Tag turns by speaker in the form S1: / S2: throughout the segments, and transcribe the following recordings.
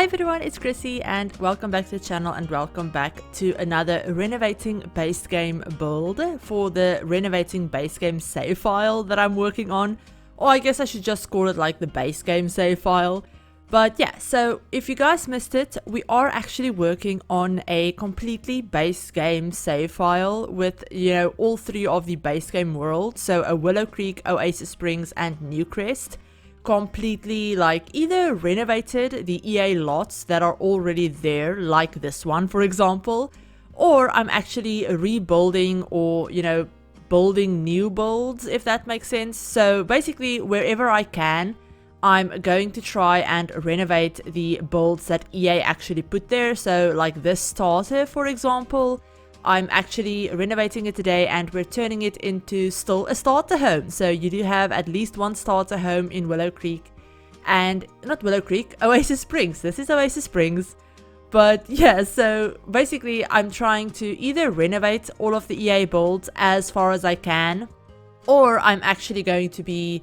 S1: Hi everyone, it's Chrissie and welcome back to the channel and welcome back to another Renovating Base Game build for the Renovating Base Game save file that I'm working on. Or I guess I should just call it like the base game save file. But yeah, so if you guys missed it, we are actually working on a completely base game save file with, all three of the base game worlds. So a Willow Creek, Oasis Springs and Newcrest. Completely either renovated the EA lots that are already there, like this one for example, or I'm actually rebuilding or building new builds, if that makes sense. So basically wherever I can, I'm going to try and renovate the builds that EA actually put there. So like this starter for example, I'm actually renovating it today and we're turning it into still a starter home. So you do have at least one starter home in Willow Creek. And not Willow Creek, Oasis Springs. This is Oasis Springs. But yeah, so basically I'm trying to either renovate all of the EA builds as far as I can, or I'm actually going to be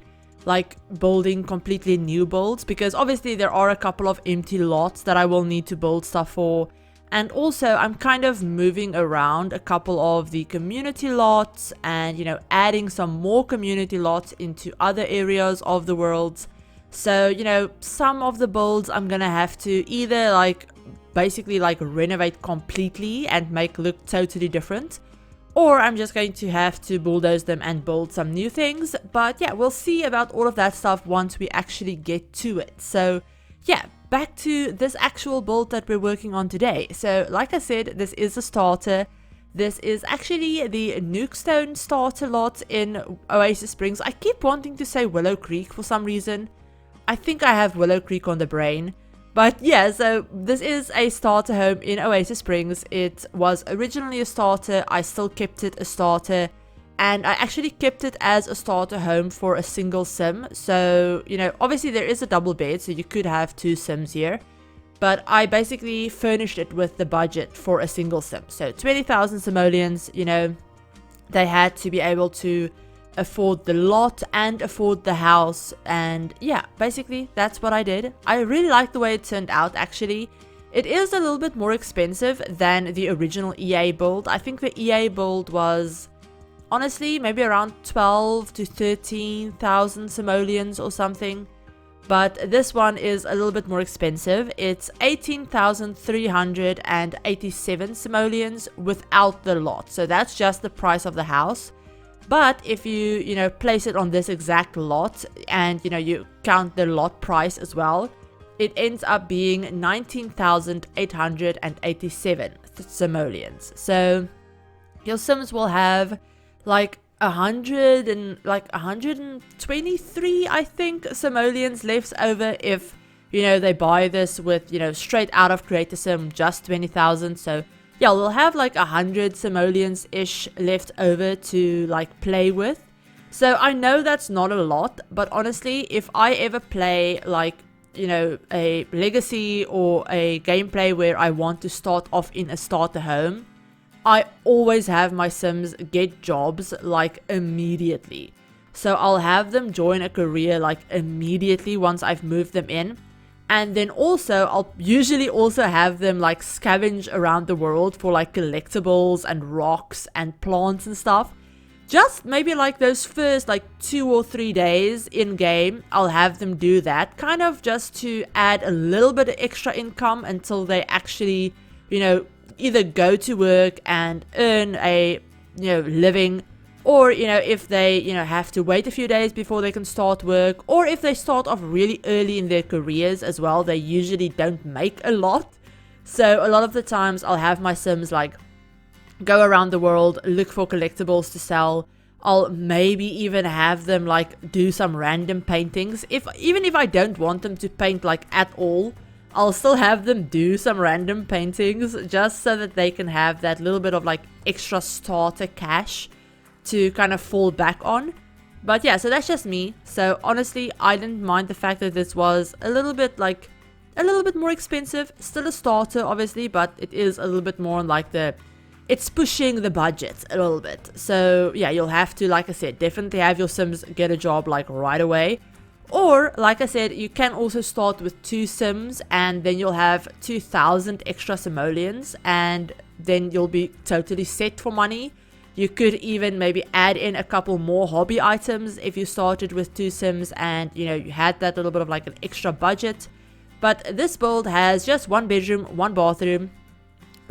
S1: building completely new builds, because obviously there are a couple of empty lots that I will need to build stuff for. And also I'm kind of moving around a couple of the community lots and adding some more community lots into other areas of the world. So some of the builds I'm gonna have to either basically renovate completely and make look totally different, or I'm just going to have to bulldoze them and build some new things. But yeah, we'll see about all of that stuff once we actually get to it. So yeah, back to this actual build that we're working on today. So like I said, this is a starter. This is actually the Nookstone starter lot in Oasis Springs. I keep wanting to say Willow Creek for some reason. I think I have Willow Creek on the brain. But yeah, so this is a starter home in Oasis Springs. It was originally a starter. I still kept it a starter. And I actually kept it as a starter home for a single sim. So, obviously there is a double bed, so you could have two sims here. But I basically furnished it with the budget for a single sim. So 20,000 simoleons, they had to be able to afford the lot and afford the house. And yeah, basically that's what I did. I really like the way it turned out actually. It is a little bit more expensive than the original EA build. I think the EA build was honestly maybe around 12 to 13,000 simoleons or something, but this one is a little bit more expensive. It's 18,387 simoleons without the lot, so that's just the price of the house. But if you place it on this exact lot and you count the lot price as well, it ends up being 19,887 simoleons. So your sims will have 123 I think simoleons left over if they buy this with straight out of Creator Sim, just 20,000. So yeah, we'll have 100 simoleons ish left over to play with. So I know that's not a lot, but honestly if I ever play a legacy or a gameplay where I want to start off in a starter home, I always have my sims get jobs immediately. So I'll have them join a career immediately once I've moved them in. And then also I'll usually also have them scavenge around the world for collectibles and rocks and plants and stuff. Just maybe those first 2 or 3 days in game, I'll have them do that, kind of just to add a little bit of extra income until they actually either go to work and earn a living, or if they have to wait a few days before they can start work, or if they start off really early in their careers as well, they usually don't make a lot. So a lot of the times I'll have my sims go around the world, look for collectibles to sell. I'll maybe even have them do some random paintings. Even if I don't want them to paint at all, I'll still have them do some random paintings just so that they can have that little bit of extra starter cash to kind of fall back on. But yeah, so that's just me. So honestly, I didn't mind the fact that this was a little bit more expensive. Still a starter obviously, but it is a little bit more on it's pushing the budget a little bit. So yeah, you'll have to, like I said, definitely have your sims get a job right away. Or, like I said, you can also start with 2 Sims and then you'll have 2,000 extra Simoleons and then you'll be totally set for money. You could even maybe add in a couple more hobby items if you started with 2 Sims and you had that little bit of like an extra budget. But this build has just 1 bedroom, 1 bathroom,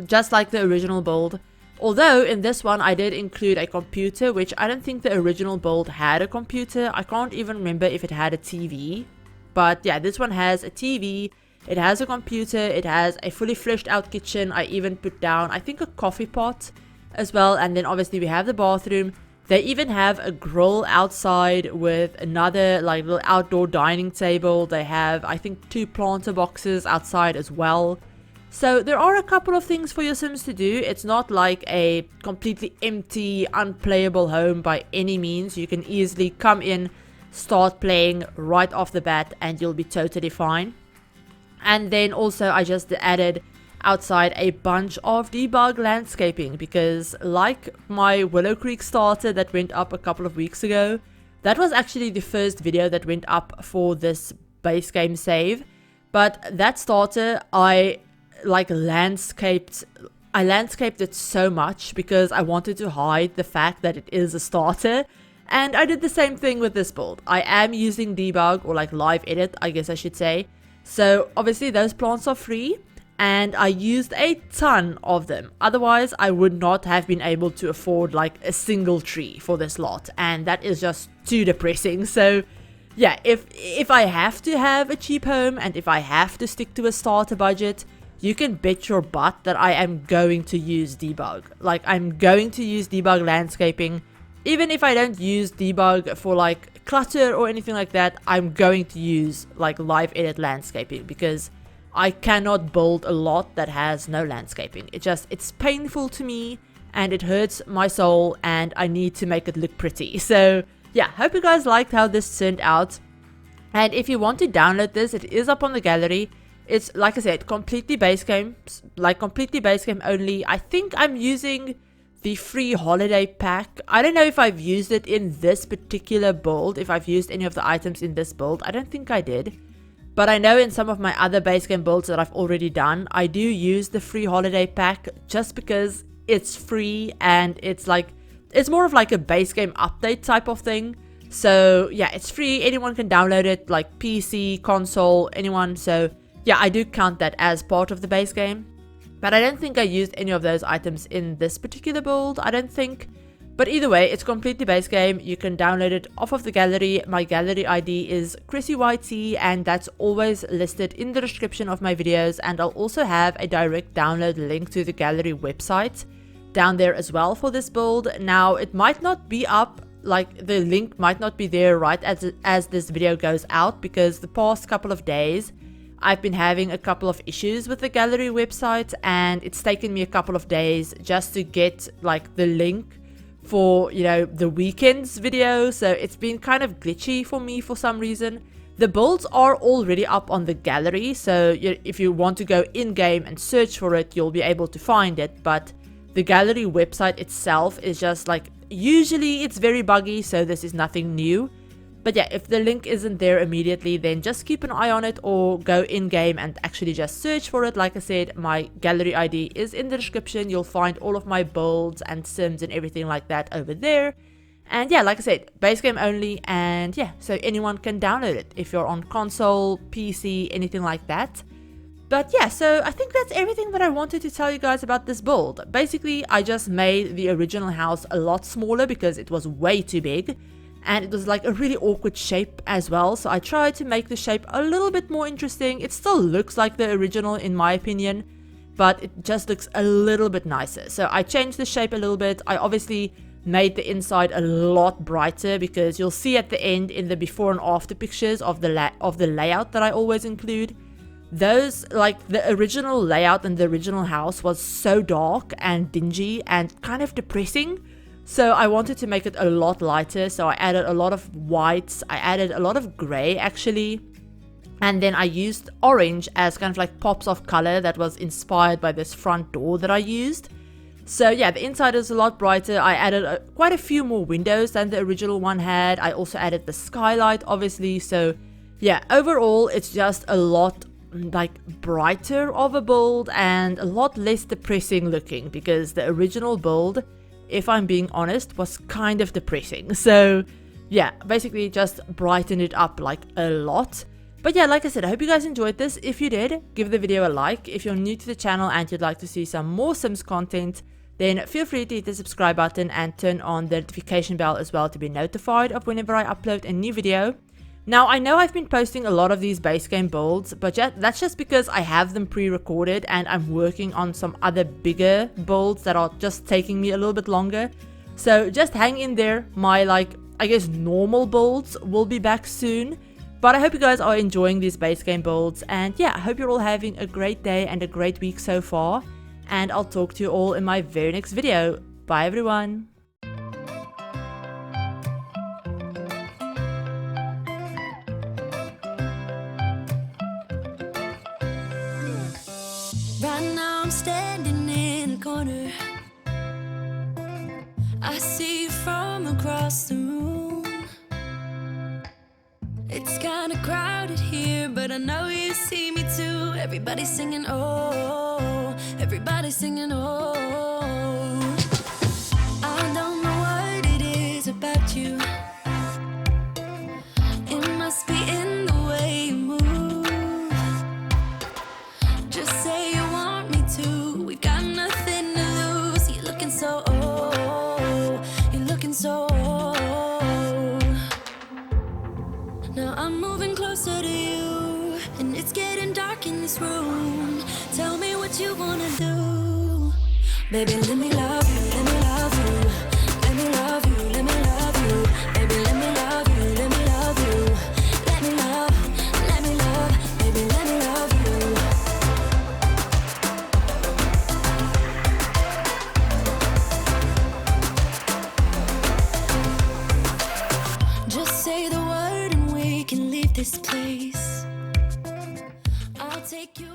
S1: just like the original build. Although in this one I did include a computer, which I don't think the original build had a computer. I can't even remember if it had a TV. But yeah, this one has a TV, it has a computer, it has a fully fleshed out kitchen. I even put down, I think, a coffee pot as well. And then obviously we have the bathroom. They even have a grill outside with another like little outdoor dining table. They have, I think, 2 planter boxes outside as well. So there are a couple of things for your Sims to do. It's not like a completely empty, unplayable home by any means. You can easily come in, start playing right off the bat, and you'll be totally fine. And then also I just added outside a bunch of debug landscaping because, like my Willow Creek starter that went up a couple of weeks ago, that was actually the first video that went up for this base game save. But that starter, I landscaped it so much because I wanted to hide the fact that it is a starter. And I did the same thing with this build. I am using debug, or like live edit, I guess I should say. So obviously those plants are free, and I used a ton of them. Otherwise I would not have been able to afford like a single tree for this lot, and that is just too depressing. So yeah, if I have to have a cheap home and if I have to stick to a starter budget, you can bet your butt that I am going to use debug. Like, I'm going to use debug landscaping. Even if I don't use debug for like clutter or anything like that, I'm going to use like live edit landscaping because I cannot build a lot that has no landscaping. It's painful to me and it hurts my soul and I need to make it look pretty. So yeah, hope you guys liked how this turned out. And if you want to download this, it is up on the gallery. It's, like I said, completely base game, like completely base game only. I think I'm using the free holiday pack. I don't know if I've used it in this particular build, if I've used any of the items in this build. I don't think I did. But I know in some of my other base game builds that I've already done, I do use the free holiday pack just because it's free and it's more of like a base game update type of thing. So yeah, it's free. Anyone can download it, like PC, console, anyone. So yeah, I do count that as part of the base game. But I don't think I used any of those items in this particular build, I don't think. But either way, it's completely base game. You can download it off of the gallery. My gallery ID is ChrissieYT, and that's always listed in the description of my videos. And I'll also have a direct download link to the gallery website down there as well for this build. Now, it might not be up, like the link might not be there right as this video goes out, because the past couple of days I've been having a couple of issues with the gallery website, and it's taken me a couple of days just to get like the link for, the weekend's video. So it's been kind of glitchy for me for some reason. The builds are already up on the gallery, so if you want to go in game and search for it, you'll be able to find it. But the gallery website itself is just like, usually it's very buggy, so this is nothing new. But yeah, if the link isn't there immediately, then just keep an eye on it or go in-game and actually just search for it. Like I said, my gallery ID is in the description. You'll find all of my builds and sims and everything like that over there. And yeah, like I said, base game only, and yeah, so anyone can download it if you're on console, PC, anything like that. But yeah, so I think that's everything that I wanted to tell you guys about this build. Basically, I just made the original house a lot smaller because it was way too big. And it was like a really awkward shape as well. So I tried to make the shape a little bit more interesting. It still looks like the original in my opinion, but it just looks a little bit nicer. So I changed the shape a little bit. I obviously made the inside a lot brighter because you'll see at the end in the before and after pictures of the layout that I always include. Those, like the original layout and the original house was so dark and dingy and kind of depressing. So I wanted to make it a lot lighter, so I added a lot of whites, I added a lot of grey actually, and then I used orange as kind of like pops of colour that was inspired by this front door that I used. So yeah, the inside is a lot brighter. I added quite a few more windows than the original one had. I also added the skylight obviously, so yeah, overall it's just a lot like brighter of a build and a lot less depressing looking, because the original build, if I'm being honest, was kind of depressing. So yeah, basically just brighten it up like a lot. But yeah, like I said, I hope you guys enjoyed this. If you did, give the video a like. If you're new to the channel and you'd like to see some more Sims content, then feel free to hit the subscribe button and turn on the notification bell as well to be notified of whenever I upload a new video. Now, I know I've been posting a lot of these base game builds, but that's just because I have them pre-recorded and I'm working on some other bigger builds that are just taking me a little bit longer. So just hang in there. My, like, I guess normal builds will be back soon. But I hope you guys are enjoying these base game builds. And yeah, I hope you're all having a great day and a great week so far. And I'll talk to you all in my very next video. Bye everyone.
S2: Right now I'm standing in a corner. I see you from across the room. It's kinda crowded here, but I know you see me too. Everybody's singing, oh, everybody's singing, oh. I don't know what it is about you. It must be in the way you move. Just say you want me to. We got nothing to lose. You're looking so old. You're looking so old. Now I'm moving closer to you, and it's getting dark in this room. Tell me what you wanna do. Baby, let me love you, let me love you. Let me love you, let me love you. Baby, let me love you, let me love you. Let me love, baby, let me love you. Just say the word and we can leave this place. I'll take you